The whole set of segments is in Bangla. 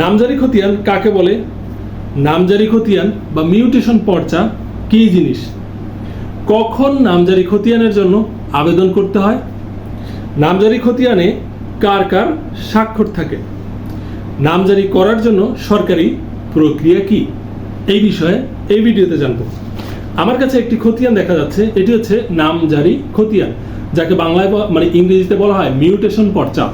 নামজারি খতিয়ান কাকে বলে? নামজারি খতিয়ান বা মিউটেশন পর্চা কী জিনিস? কখন নামজারি খতিয়ানের জন্য আবেদন করতে হয়? নামজারি খতিয়ানে কার কার স্বাক্ষর থাকে? নামজারি করার জন্য সরকারি প্রক্রিয়া কি? এই বিষয়ে এই ভিডিওতে জানব। আমার কাছে একটি খতিয়ান দেখা যাচ্ছে, এটি হচ্ছে নামজারি খতিয়ান, যাকে বাংলায় মানে ইংরেজিতে বলা হয় মিউটেশন পর্চা।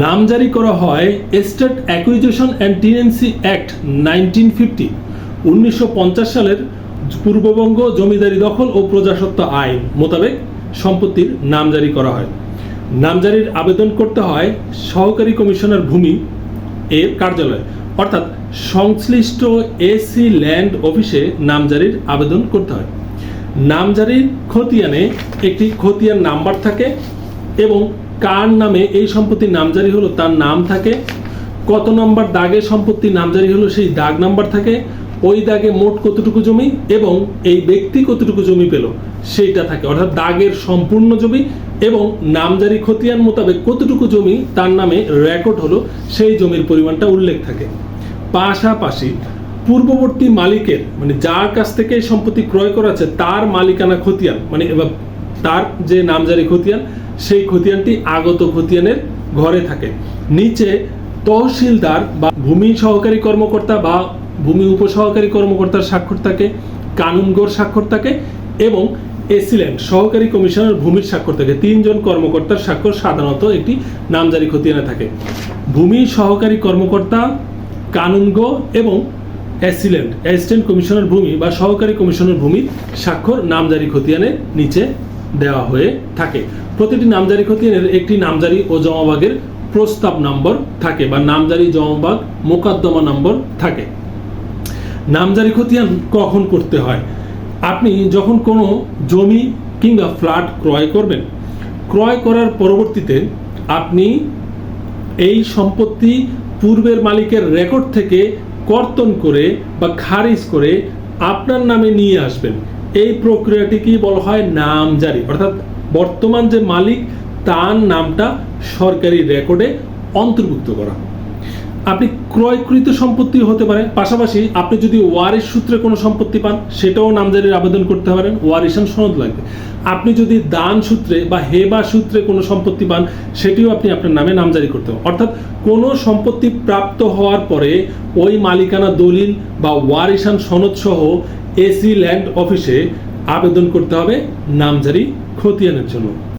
নামজারি করা হয় state acquisition and tenancy act 1950 1950 সালের পূর্ববঙ্গ জমিদারি দখল ও প্রজাস্বত্ব আইন মোতাবেক সম্পত্তির নামজারি করা হয়। নামজারির আবেদন করতে হয় সহকারী কমিশনার ভূমি এর কার্যালয়ে, অর্থাৎ সংশ্লিষ্ট এসি ল্যান্ড অফিসে নামজারির আবেদন করতে হয়। নামজারির খতিয়ানে একটি খতিয়ান নাম্বার থাকে এবং কার নামে এই সম্পত্তির নামজারি হলো তার নাম থাকে, কত নম্বর দাগে সম্পত্তি নামজারি হলো সেই দাগ নাম্বার থাকে, ওই দাগে মোট কতটুকু জমি এবং এই ব্যক্তি কতটুকু জমি পেল সেইটা থাকে, অর্থাৎ দাগের সম্পূর্ণ জমি এবং নামজারি খতিয়ান মোতাবেক কতটুকু জমি তার নামে রেকর্ড হলো সেই জমির পরিমাণটা উল্লেখ থাকে। পাশাপাশি পূর্ববর্তী মালিকের মানে যার কাছ থেকে সম্পত্তি ক্রয় করা আছে তার মালিকানা খতিয়ান মানে তার যে নামজারি খতিয়ান সেই খতিয়ানটি আগত খতিয়ানের ঘরে থাকে। নিচে তহসিলদার বা ভূমি সহকারী কর্মকর্তা বা ভূমি উপসহকারী কর্মকর্তার স্বাক্ষর থাকে, কানুনগোর স্বাক্ষর থাকে এবং এসিল্যান্ড সহকারী কমিশনার ভূমির স্বাক্ষর থাকে। তিনজন কর্মকর্তার স্বাক্ষর সাধারণত একটি নামজারি খতিয়ানে থাকে। ভূমি সহকারী কর্মকর্তা, কানুনগো এবং অ্যাসিস্ট্যান্ট কমিশনার ভূমি বা সহকারী কমিশনার ভূমির স্বাক্ষর নামজারি খতিয়ানের নিচে দেওয়া হয়ে থাকে। প্রতিটি নামজারি খতিয়ানের একটি নামজারি ও জমাভাগের প্রস্তাব নম্বর থাকে বা নামজারি জমাভাগ মোকদ্দমা নম্বর থাকে। নামজারি খতিয়ান কখন করতে হয়? আপনি যখন কোনো জমি কিংবা ফ্ল্যাট ক্রয় করবেন, ক্রয় করার পরবর্তীতে আপনি এই সম্পত্তি পূর্বের মালিকের রেকর্ড থেকে কর্তন করে বা খারিজ করে আপনার নামে নিয়ে আসবেন। এই প্রক্রিয়াটিকেই বলা হয় নামজারি, অর্থাৎ বর্তমান যে মালিক তার নামটা সরকারি রেকর্ডে অন্তর্ভুক্ত করা। আপনি ক্রয়কৃত সম্পত্তি হতে পারে, পাশাপাশি আপনি যদি ওয়ারিশ সূত্রে কোনো সম্পত্তি পান সেটাও নামজারির আবেদন করতে পারেন, ওয়ারিশান সনদ লাগবে। আপনি যদি দান সূত্রে বা হেবা সূত্রে কোনো সম্পত্তি পান সেটিও আপনি আপনার নামে নামজারি করতে হবে। অর্থাৎ কোনো সম্পত্তি প্রাপ্ত হওয়ার পরে ওই মালিকানা দলিল বা ওয়ারিশান সনদ সহ এসি ল্যান্ড অফিসে আবেদন করতে হবে নামজারি খতিয়ানের জন্য।